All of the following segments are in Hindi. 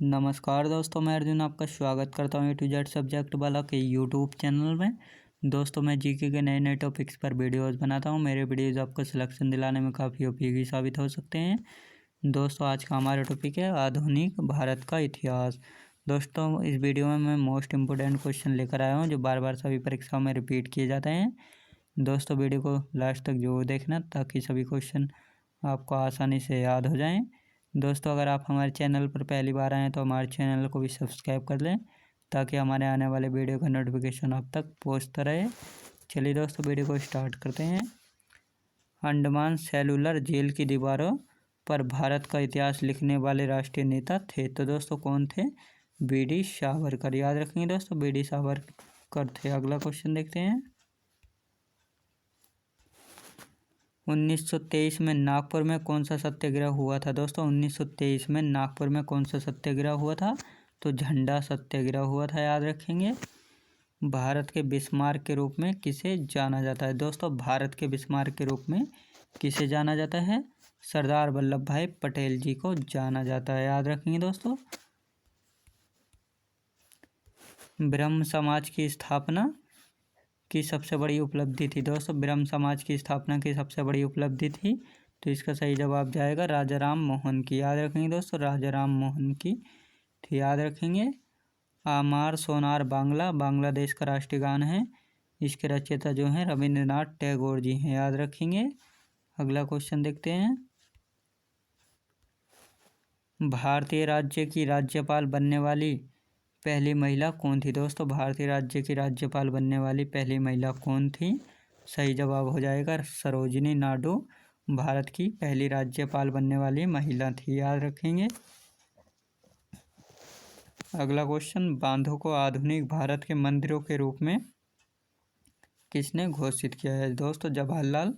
नमस्कार दोस्तों, मैं अर्जुन आपका स्वागत करता हूँ A to Z सब्जेक्ट वाला के यूट्यूब चैनल में। दोस्तों, मैं जीके के नए नए टॉपिक्स पर वीडियोस बनाता हूँ। मेरे वीडियोस आपको सिलेक्शन दिलाने में काफ़ी उपयोगी साबित हो सकते हैं। दोस्तों, आज का हमारा टॉपिक है आधुनिक भारत का इतिहास। दोस्तों, इस वीडियो में मैं मोस्ट इम्पोर्टेंट क्वेश्चन लेकर आया हूँ जो बार बार सभी परीक्षाओं में रिपीट किए जाते हैं। दोस्तों, वीडियो को लास्ट तक जरूर देखना ताकि सभी क्वेश्चन आपको आसानी से याद हो जाएं। दोस्तों, अगर आप हमारे चैनल पर पहली बार आएँ तो हमारे चैनल को भी सब्सक्राइब कर लें ताकि हमारे आने वाले वीडियो का नोटिफिकेशन आप तक पहुंचता रहे। चलिए दोस्तों, वीडियो को स्टार्ट करते हैं। अंडमान सेलुलर जेल की दीवारों पर भारत का इतिहास लिखने वाले राष्ट्रीय नेता थे। तो दोस्तों, कौन थे? बी.डी. सावरकर। याद रखेंगे दोस्तों, बी.डी. सावरकर थे। अगला क्वेश्चन देखते हैं। 1923 में नागपुर में कौन सा सत्याग्रह हुआ था? दोस्तों, 1923 में नागपुर में कौन सा सत्याग्रह हुआ था? तो झंडा सत्याग्रह हुआ था। याद रखेंगे। भारत के बिस्मार्क के रूप में किसे जाना जाता है? दोस्तों, भारत के बिस्मार्क के रूप में किसे जाना जाता है? सरदार वल्लभ भाई पटेल जी को जाना जाता है। याद रखेंगे दोस्तों। ब्रह्म समाज की स्थापना की सबसे बड़ी उपलब्धि थी? दोस्तों, ब्रह्म समाज की स्थापना की सबसे बड़ी उपलब्धि थी तो इसका सही जवाब जाएगा राजा राम मोहन की। याद रखेंगे दोस्तों, राजा राम मोहन की थी। याद रखेंगे। आमार सोनार बांग्ला बांग्लादेश का राष्ट्रीय गान है। इसके रचयिता जो हैं रविंद्रनाथ टैगोर जी हैं। याद रखेंगे। अगला क्वेश्चन देखते हैं। भारतीय राज्य की राज्यपाल बनने वाली पहली महिला कौन थी? दोस्तों, भारतीय राज्य की राज्यपाल बनने वाली पहली महिला कौन थी? सही जवाब हो जाएगा सरोजिनी नायडू भारत की पहली राज्यपाल बनने वाली महिला थी। याद रखेंगे। अगला क्वेश्चन। बांधों को आधुनिक भारत के मंदिरों के रूप में किसने घोषित किया है? दोस्तों, जवाहरलाल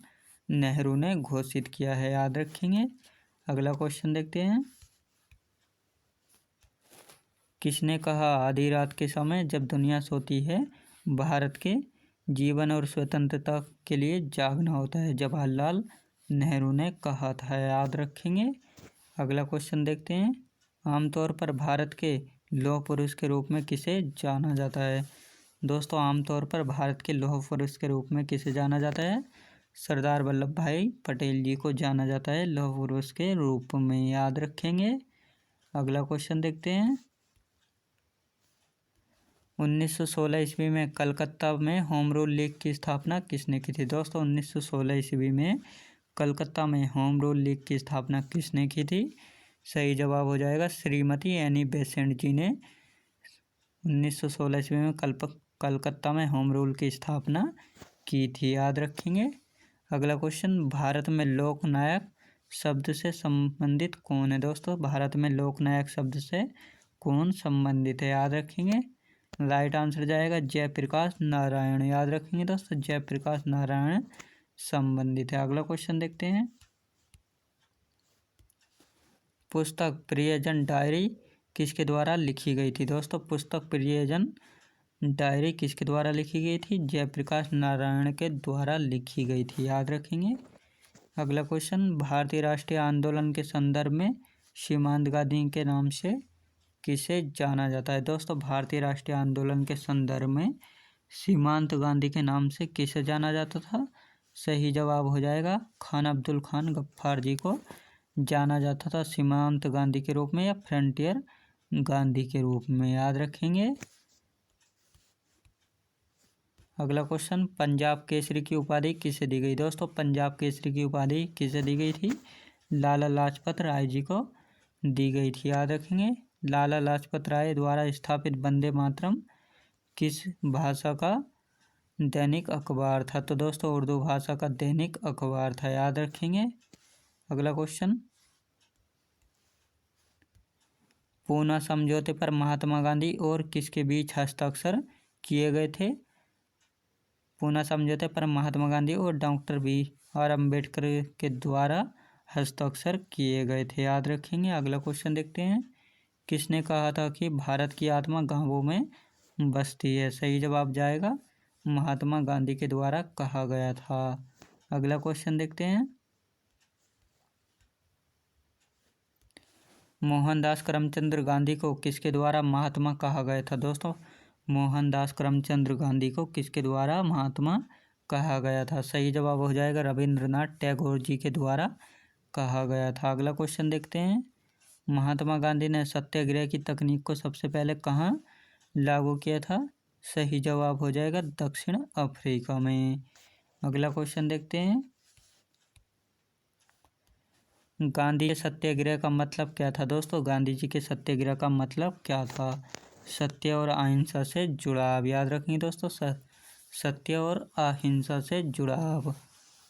नेहरू ने घोषित किया है। याद रखेंगे। अगला क्वेश्चन देखते हैं। किसने कहा आधी रात के समय जब दुनिया सोती है भारत के जीवन और स्वतंत्रता के लिए जागना होता है? जवाहरलाल नेहरू ने कहा था। याद रखेंगे। अगला क्वेश्चन देखते हैं। आमतौर पर भारत के लौह पुरुष के रूप में किसे जाना जाता है? दोस्तों, आमतौर पर भारत के लौह पुरुष के रूप में किसे जाना जाता है? सरदार वल्लभ भाई पटेल जी को जाना जाता है लौह पुरुष के रूप में। याद रखेंगे। अगला क्वेश्चन देखते हैं। 1916 ईस्वी में कलकत्ता में होम रूल लीग की स्थापना किसने की थी? दोस्तों, 1916 ईस्वी में कलकत्ता में होम रूल लीग की स्थापना किसने की थी? सही जवाब हो जाएगा श्रीमती एनी बेसेंट जी ने 1916 ईस्वी में कलकत्ता में होम रूल की स्थापना की थी। याद रखेंगे। अगला क्वेश्चन। भारत में लोकनायक शब्द से संबंधित कौन है? दोस्तों, भारत में लोकनायक शब्द से कौन संबंधित है? याद रखेंगे। राइट आंसर जाएगा जयप्रकाश नारायण। याद रखेंगे दोस्तों, जयप्रकाश नारायण संबंधित है। अगला क्वेश्चन देखते हैं। पुस्तक प्रियजन डायरी किसके द्वारा लिखी गई थी? दोस्तों, पुस्तक प्रियजन डायरी किसके द्वारा लिखी गई थी? जयप्रकाश नारायण के द्वारा लिखी गई थी। याद रखेंगे। अगला क्वेश्चन। भारतीय राष्ट्रीय आंदोलन के संदर्भ में सीमांत गांधी के नाम से किसे जाना जाता है? दोस्तों, भारतीय राष्ट्रीय आंदोलन के संदर्भ में सीमांत गांधी के नाम से किसे जाना जाता था? सही जवाब हो जाएगा खान अब्दुल खान गफ्फार जी को जाना जाता था सीमांत गांधी के रूप में या फ्रंटियर गांधी के रूप में। याद रखेंगे। अगला क्वेश्चन। पंजाब केसरी की उपाधि किसे दी गई? दोस्तों, पंजाब केसरी की उपाधि किसे दी गई थी? लाला लाजपत राय जी को दी गई थी। याद रखेंगे। लाला लाजपत राय द्वारा स्थापित वंदे मातरम किस भाषा का दैनिक अखबार था? तो दोस्तों, उर्दू भाषा का दैनिक अखबार था। याद रखेंगे। अगला क्वेश्चन। पूना समझौते पर महात्मा गांधी और किसके बीच हस्ताक्षर किए गए थे? पूना समझौते पर महात्मा गांधी और डॉक्टर B.R. अम्बेडकर के द्वारा हस्ताक्षर किए गए थे। याद रखेंगे। अगला क्वेश्चन देखते हैं। किसने कहा था कि भारत की आत्मा गांवों में बसती है? सही जवाब जाएगा महात्मा गांधी के द्वारा कहा गया था। अगला क्वेश्चन देखते हैं। मोहनदास करमचंद गांधी को किसके द्वारा महात्मा कहा गया था दोस्तों? मोहनदास करमचंद गांधी को किसके द्वारा महात्मा कहा गया था? सही जवाब हो जाएगा रविंद्रनाथ टैगोर जी के द्वारा कहा गया था। अगला क्वेश्चन देखते हैं। महात्मा गांधी ने सत्याग्रह की तकनीक को सबसे पहले कहाँ लागू किया था? सही जवाब हो जाएगा दक्षिण अफ्रीका में। अगला क्वेश्चन देखते हैं। गांधी के सत्याग्रह का मतलब क्या था दोस्तों? गांधी जी के सत्याग्रह का मतलब क्या था? सत्य और अहिंसा से जुड़ाव। याद रखेंगे दोस्तों, सत्य और अहिंसा से जुड़ाव।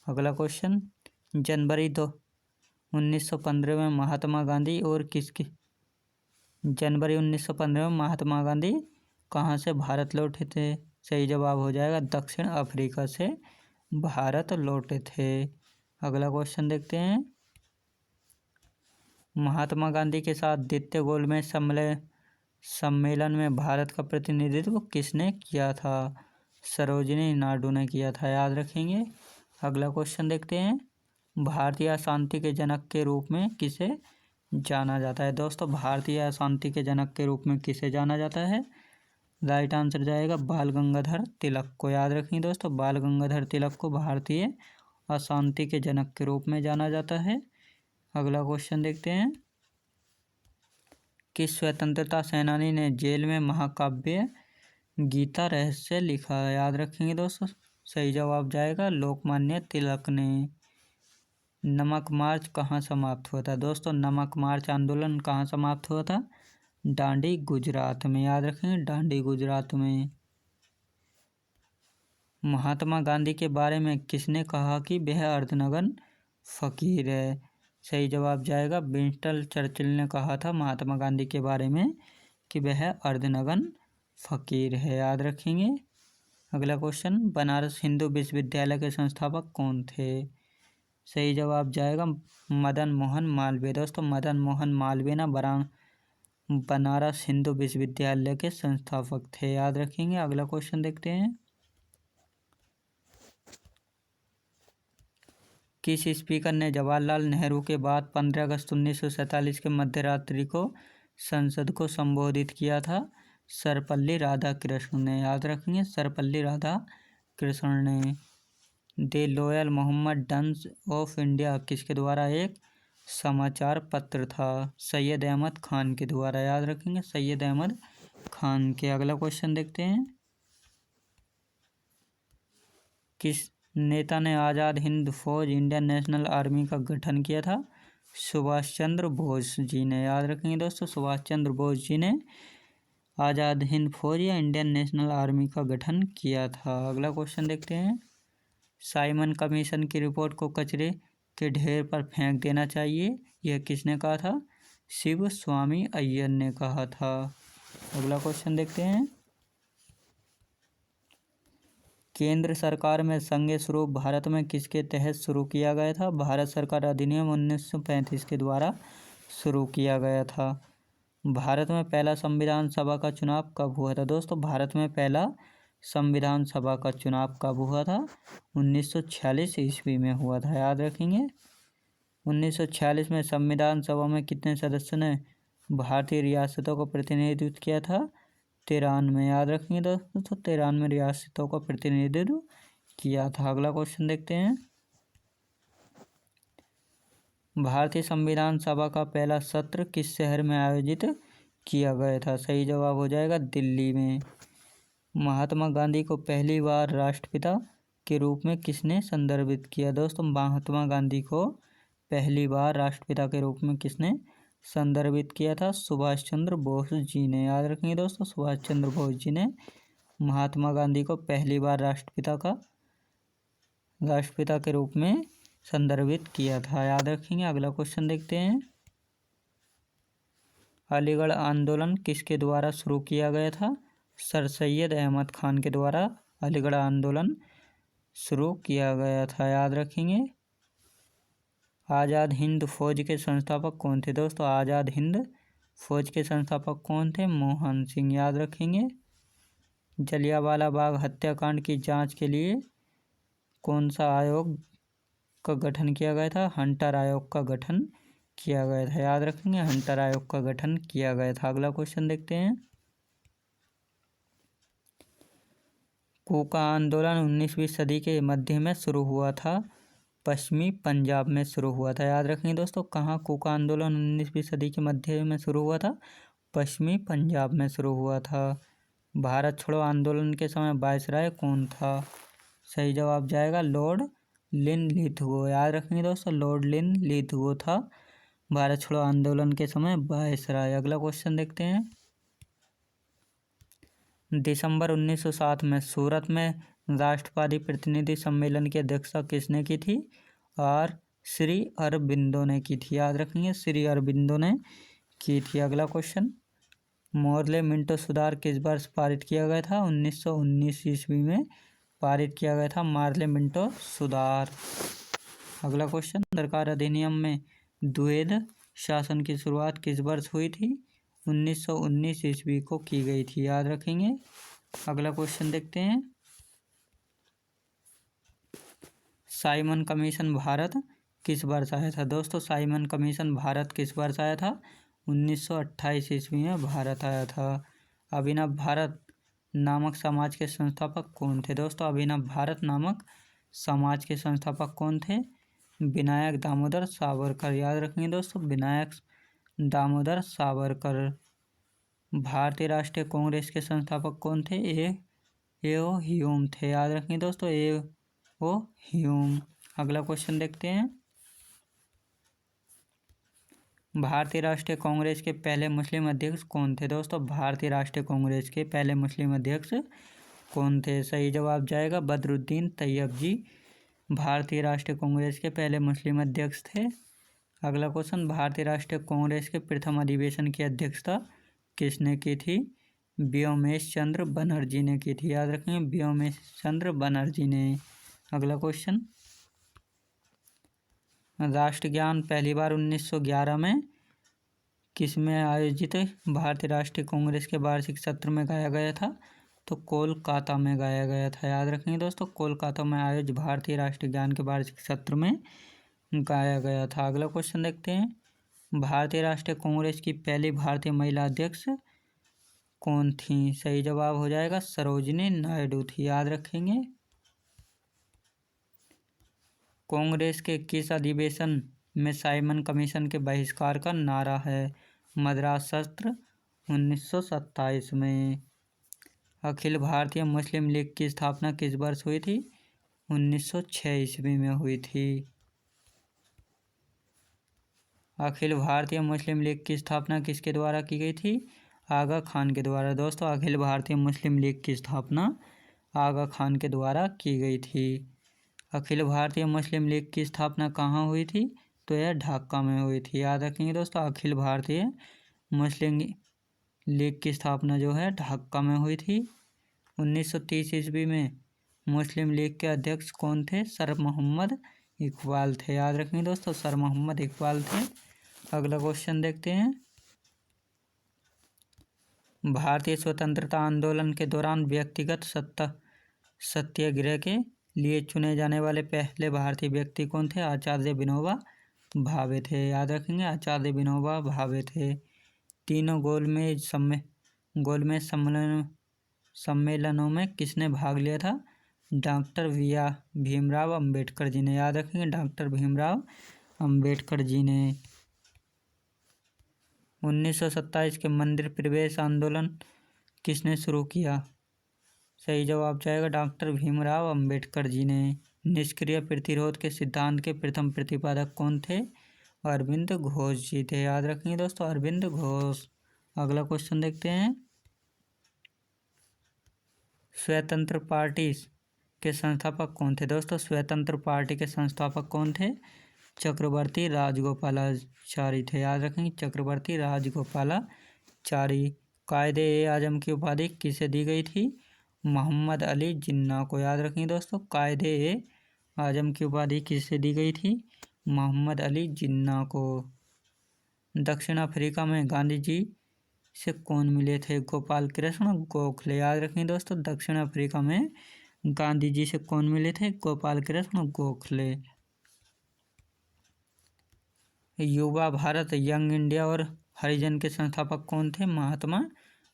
अगला क्वेश्चन। जनवरी 1915 में महात्मा गांधी और किसकी जनवरी 1915 में महात्मा गांधी कहाँ से भारत लौटे थे? सही जवाब हो जाएगा दक्षिण अफ्रीका से भारत लौटे थे। अगला क्वेश्चन देखते हैं। महात्मा गांधी के साथ द्वितीय गोलमेज सम्मेलन में भारत का प्रतिनिधित्व किसने किया था? सरोजिनी नायडू ने किया था। याद रखेंगे। अगला क्वेश्चन देखते हैं। भारतीय अशांति के जनक के रूप में किसे जाना जाता है दोस्तों? भारतीय अशांति के जनक के रूप में किसे जाना जाता है? राइट आंसर जाएगा बाल गंगाधर तिलक को। याद रखेंगे दोस्तों, बाल गंगाधर तिलक को भारतीय अशांति के जनक के रूप में जाना जाता है। अगला क्वेश्चन देखते हैं। किस स्वतंत्रता सेनानी ने जेल में महाकाव्य गीता रहस्य लिखा? याद रखेंगे दोस्तों, सही जवाब जाएगा लोकमान्य तिलक ने। नमक मार्च कहाँ समाप्त हुआ था दोस्तों? नमक मार्च आंदोलन कहाँ समाप्त हुआ था? डांडी गुजरात में। याद रखेंगे, डांडी गुजरात में। महात्मा गांधी के बारे में किसने कहा कि वह अर्धनग्न फकीर है? सही जवाब जाएगा विंस्टन चर्चिल ने कहा था महात्मा गांधी के बारे में कि वह अर्धनग्न फकीर है। याद रखेंगे। अगला क्वेश्चन। बनारस हिंदू विश्वविद्यालय के संस्थापक कौन थे? सही जवाब जाएगा मदन मोहन मालवीय। दोस्तों, मदन मोहन मालवीय ना बनारस हिंदू विश्वविद्यालय के संस्थापक थे। याद रखेंगे। अगला क्वेश्चन देखते हैं। किस स्पीकर ने जवाहरलाल नेहरू के बाद 15 अगस्त 1947 के मध्यरात्रि को संसद को संबोधित किया था? सर्वपल्ली राधाकृष्णन ने। याद रखेंगे, सर्वपल्ली राधाकृष्णन ने। The loyal Mohammedans of India किसके द्वारा एक समाचार पत्र था? सैयद अहमद खान के द्वारा। याद रखेंगे, सैयद अहमद खान के। अगला क्वेश्चन देखते हैं। किस नेता ने आज़ाद हिंद फौज इंडियन नेशनल आर्मी का गठन किया था? सुभाष चंद्र बोस जी ने। याद रखेंगे दोस्तों, सुभाष चंद्र बोस जी ने आज़ाद हिंद फौज या इंडियन नेशनल आर्मी का गठन किया था। अगला क्वेश्चन देखते हैं। साइमन कमीशन की रिपोर्ट को कचरे के ढेर पर फेंक देना चाहिए, यह किसने कहा था? शिव स्वामी अय्यर ने कहा था। अगला क्वेश्चन देखते हैं। केंद्र सरकार में संघीय स्वरूप भारत में किसके तहत शुरू किया गया था? भारत सरकार अधिनियम 1935 के द्वारा शुरू किया गया था। भारत में पहला संविधान सभा का चुनाव कब हुआ था दोस्तों? भारत में पहला संविधान सभा का चुनाव कब हुआ था? 1946 ईस्वी में हुआ था। याद रखेंगे। 1946 में संविधान सभा में कितने सदस्यों ने भारतीय रियासतों का प्रतिनिधित्व किया था? 93। याद रखेंगे दोस्तों, 93 रियासतों का प्रतिनिधित्व किया था। अगला क्वेश्चन देखते हैं। भारतीय संविधान सभा का पहला सत्र किस शहर में आयोजित किया गया था? सही जवाब हो जाएगा दिल्ली में। महात्मा गांधी को पहली बार राष्ट्रपिता के रूप में किसने संदर्भित किया दोस्तों? महात्मा गांधी को पहली बार राष्ट्रपिता के रूप में किसने संदर्भित किया था? सुभाष चंद्र बोस जी ने। याद रखेंगे दोस्तों, सुभाष चंद्र बोस जी ने महात्मा गांधी को पहली बार राष्ट्रपिता के रूप में संदर्भित किया था। याद रखेंगे। अगला क्वेश्चन देखते हैं। अलीगढ़ आंदोलन किसके द्वारा शुरू किया गया था? सर सैयद अहमद खान के द्वारा अलीगढ़ आंदोलन शुरू किया गया था। याद रखेंगे। आज़ाद हिंद फौज के संस्थापक कौन थे दोस्तों? आज़ाद हिंद फौज के संस्थापक कौन थे? मोहन सिंह। याद रखेंगे। जलियांवाला बाग हत्याकांड की जांच के लिए कौन सा आयोग का गठन किया गया था? हंटर आयोग का गठन किया गया था, याद रखेंगे। हंटर आयोग का गठन किया गया था। अगला क्वेश्चन देखते हैं। कूका आंदोलन 19वीं सदी के मध्य में शुरू हुआ था। पश्चिमी पंजाब में शुरू हुआ था, याद रखेंगे दोस्तों। कहाँ कूका आंदोलन 19वीं सदी के मध्य में शुरू हुआ था? पश्चिमी पंजाब में शुरू हुआ था। भारत छोड़ो आंदोलन के समय वायसराय कौन था? सही जवाब जाएगा लॉर्ड लिनलिथगो, याद रखेंगे दोस्तों। लॉर्ड लिनलिथगो था भारत छोड़ो आंदोलन के समय वायसराय। अगला क्वेश्चन देखते हैं। दिसंबर 1907 में सूरत में राष्ट्रवादी प्रतिनिधि सम्मेलन की अध्यक्षता किसने की थी? और श्री अरबिंदो ने की थी, याद रखेंगे। श्री अरबिंदो ने की थी। अगला क्वेश्चन। मोर्ले मिंटो सुधार किस वर्ष पारित किया गया था? 1919 ईस्वी में पारित किया गया था मार्ले मिंटो सुधार। अगला क्वेश्चन। सरकार अधिनियम में द्वैध शासन की शुरुआत किस वर्ष हुई थी? 1919 ईस्वी को की गई थी, याद रखेंगे। अगला क्वेश्चन देखते हैं। साइमन कमीशन भारत किस वर्ष आया था? दोस्तों साइमन कमीशन भारत किस वर्ष आया था? 1928 ईस्वी में भारत आया था। अभिनव भारत नामक समाज के संस्थापक कौन थे? दोस्तों अभिनव भारत नामक समाज के संस्थापक कौन थे? विनायक दामोदर सावरकर, याद रखेंगे दोस्तों। विनायक दामोदर सावरकर। भारतीय राष्ट्रीय कांग्रेस के संस्थापक कौन थे? ए.ओ. ह्यूम थे, याद रखेंगे दोस्तों। ए.ओ. ह्यूम। अगला क्वेश्चन देखते हैं। भारतीय राष्ट्रीय कांग्रेस के पहले मुस्लिम अध्यक्ष कौन थे? दोस्तों भारतीय राष्ट्रीय कांग्रेस के पहले मुस्लिम अध्यक्ष कौन थे? सही जवाब जाएगा बदरुद्दीन तैयब जी भारतीय राष्ट्रीय कांग्रेस के पहले मुस्लिम अध्यक्ष थे। अगला क्वेश्चन। भारतीय राष्ट्रीय कांग्रेस के प्रथम अधिवेशन की अध्यक्षता किसने की थी? व्योमेश चंद्र बनर्जी ने की थी, याद रखेंगे। व्योमेश चंद्र बनर्जी ने। अगला क्वेश्चन। राष्ट्रगान पहली बार 1911 में किस में आयोजित भारतीय राष्ट्रीय कांग्रेस के वार्षिक सत्र में गाया गया था? तो कोलकाता में गाया गया था, याद रखेंगे दोस्तों। कोलकाता में आयोजित भारतीय राष्ट्रीय गान के वार्षिक सत्र में गाया गया था। अगला क्वेश्चन देखते हैं। भारतीय राष्ट्रीय कांग्रेस की पहली भारतीय महिला अध्यक्ष कौन थी? सही जवाब हो जाएगा सरोजिनी नायडू थी, याद रखेंगे। कांग्रेस के किस अधिवेशन में साइमन कमीशन के बहिष्कार का नारा है? मद्रास सत्र 1927 में। अखिल भारतीय मुस्लिम लीग की स्थापना किस वर्ष हुई थी? 1906 ईस्वी में हुई थी। अखिल भारतीय मुस्लिम लीग की स्थापना किसके द्वारा की गई थी? आगा खान के द्वारा। दोस्तों अखिल भारतीय मुस्लिम लीग की स्थापना आगा खान के द्वारा की गई थी। अखिल भारतीय मुस्लिम लीग की स्थापना कहाँ हुई थी? तो यह ढाका में हुई थी, याद रखेंगे दोस्तों। अखिल भारतीय मुस्लिम लीग की स्थापना जो है ढाका में हुई थी। 1930 ईस्वी में मुस्लिम लीग के अध्यक्ष कौन थे? सर मोहम्मद इकबाल थे, याद रखेंगे दोस्तों। सर मोहम्मद इकबाल थे। अगला क्वेश्चन देखते हैं। भारतीय स्वतंत्रता आंदोलन के दौरान व्यक्तिगत सत्याग्रह के लिए चुने जाने वाले पहले भारतीय व्यक्ति कौन थे? आचार्य विनोबा भावे थे, याद रखेंगे। आचार्य विनोबा भावे थे। तीनों गोलमेज सम्मेलनों में किसने भाग लिया था? डॉक्टर भीमराव अंबेडकर जी ने, याद रखेंगे। डॉक्टर भीमराव अंबेडकर जी ने। 1927 के मंदिर प्रवेश आंदोलन किसने शुरू किया? सही जवाब जाएगा डॉक्टर भीमराव अंबेडकर जी ने। निष्क्रिय प्रतिरोध के सिद्धांत के प्रथम प्रतिपादक कौन थे? अरविंद घोष जी थे, याद रखेंगे दोस्तों। अरविंद घोष। अगला क्वेश्चन देखते हैं। स्वतंत्र पार्टी के संस्थापक कौन थे? दोस्तों स्वतंत्र पार्टी के संस्थापक कौन थे? चक्रवर्ती राजगोपालाचारी थे, याद रखेंगे। चक्रवर्ती राजगोपालाचारी। कायदे-ए-आजम की उपाधि किसे दी गई थी? मोहम्मद अली जिन्ना को, याद रखेंगे दोस्तों। कायदे-ए-आजम की उपाधि किसे दी गई थी? मोहम्मद अली जिन्ना को। दक्षिण अफ्रीका में गांधी जी से कौन मिले थे? गोपाल कृष्ण गोखले, याद रखेंगे दोस्तों। दक्षिण अफ्रीका में गांधी जी से कौन मिले थे? गोपाल कृष्ण गोखले। युवा भारत यंग इंडिया और हरिजन के संस्थापक कौन थे? महात्मा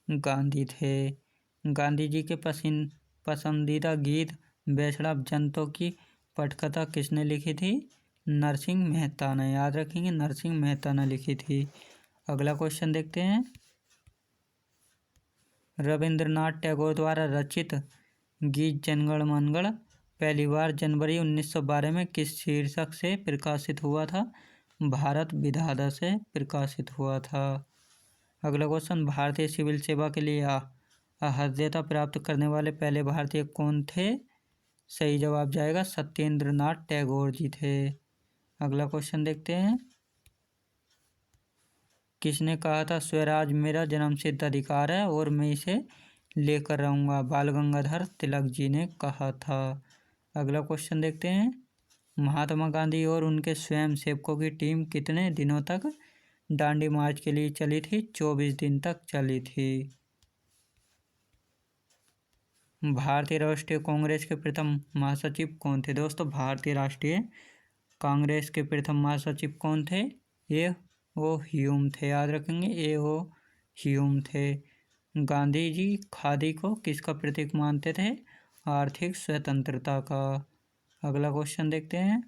गांधी थे। गांधी जी के पसंदीदा गीत वैष्णव जंतों की पटकथा किसने लिखी थी? नरसिंह मेहता ने। याद रखेंगे, नरसिंह मेहता ने लिखी थी। अगला क्वेश्चन देखते हैं। रविंद्रनाथ टैगोर द्वारा रचित गीत जनगण मनगढ़ पहली बार जनवरी 1912 में किस शीर्षक से प्रकाशित हुआ था? भारत विधाता से प्रकाशित हुआ था। अगला क्वेश्चन, भारतीय सिविल सेवा के लिए अहर्यता प्राप्त करने वाले पहले भारतीय कौन थे? सही जवाब जाएगा सत्येंद्र नाथ टैगोर जी थे। अगला क्वेश्चन देखते हैं। किसने कहा था स्वराज मेरा जन्मसिद्ध अधिकार है और मैं इसे लेकर रहूंगा? बाल गंगाधर तिलक जी ने कहा था। अगला क्वेश्चन देखते हैं। महात्मा गांधी और उनके स्वयं सेवकों की टीम कितने दिनों तक दांडी मार्च के लिए चली थी? 24 दिन तक चली थी। भारतीय राष्ट्रीय कांग्रेस के प्रथम महासचिव कौन थे? दोस्तों, भारतीय राष्ट्रीय कांग्रेस के प्रथम महासचिव कौन थे? ए.ओ. ह्यूम थे। याद रखेंगे, ए.ओ. ह्यूम थे। गांधी जी खादी को किसका प्रतीक मानते थे? आर्थिक स्वतंत्रता का। अगला क्वेश्चन देखते हैं।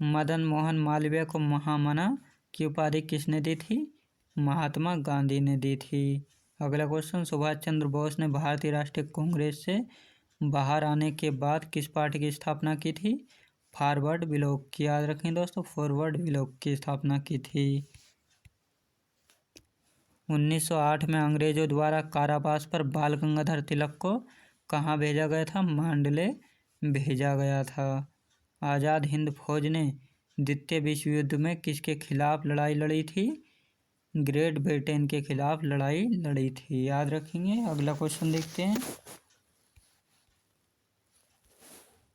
मदन मोहन मालवीय को महामना की उपाधि किसने दी थी? महात्मा गांधी ने दी थी। अगला क्वेश्चन, सुभाष चंद्र बोस ने भारतीय राष्ट्रीय कांग्रेस से बाहर आने के बाद किस पार्टी की स्थापना की थी? फॉरवर्ड ब्लॉक की। याद रखें दोस्तों, फॉरवर्ड ब्लॉक की स्थापना की थी। 1908 में अंग्रेजों द्वारा कारावास पर बाल गंगाधर तिलक को कहाँ भेजा गया था? मांडले भेजा गया था। आज़ाद हिंद फौज ने द्वितीय विश्व युद्ध में किसके खिलाफ लड़ाई लड़ी थी? ग्रेट ब्रिटेन के खिलाफ लड़ाई लड़ी थी। याद रखेंगे। अगला क्वेश्चन देखते हैं।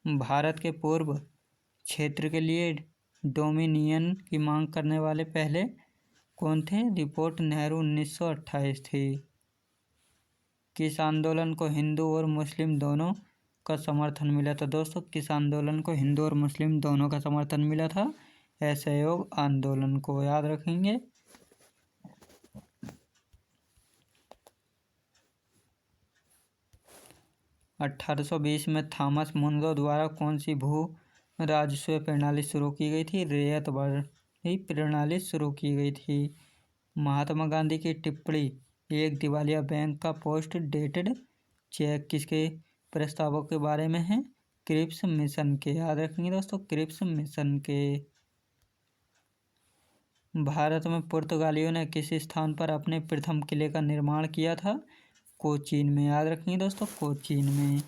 भारत के पूर्व क्षेत्र के लिए डोमिनियन की मांग करने वाले पहले कौन थे? रिपोर्ट नेहरू 1928 थी। किस आंदोलन को हिंदू और मुस्लिम दोनों का समर्थन मिला था? दोस्तों, किस आंदोलन को हिंदू और मुस्लिम दोनों का समर्थन मिला था? असहयोग आंदोलन को। याद रखेंगे। अठारह में थॉमस मुनरो द्वारा कौन सी भू राजस्व प्रणाली शुरू की गई थी? रैयत वाली प्रणाली शुरू की गई थी। महात्मा गांधी की टिप्पणी एक दिवालिया बैंक का पोस्ट डेटेड चेक किसके प्रस्तावों के बारे में है? क्रिप्स मिशन के। याद रखेंगे दोस्तों, क्रिप्स मिशन के। भारत में पुर्तगालियों ने किस स्थान पर अपने प्रथम किले का निर्माण किया था? कोचीन में। याद रखेंगे दोस्तों, कोचीन में।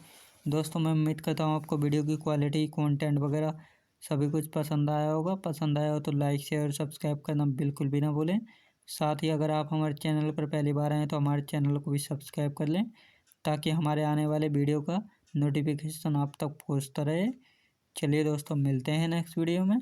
दोस्तों, मैं उम्मीद करता हूँ आपको वीडियो की क्वालिटी, कंटेंट वगैरह सभी कुछ पसंद आया होगा। पसंद आया हो तो लाइक शेयर और सब्सक्राइब करना बिल्कुल भी ना भूलें। साथ ही अगर आप हमारे चैनल पर पहली बार आएँ तो हमारे चैनल को भी सब्सक्राइब कर लें, ताकि हमारे आने वाले वीडियो का नोटिफिकेशन आप तक पहुँचता रहे। चलिए दोस्तों, मिलते हैं नेक्स्ट वीडियो में।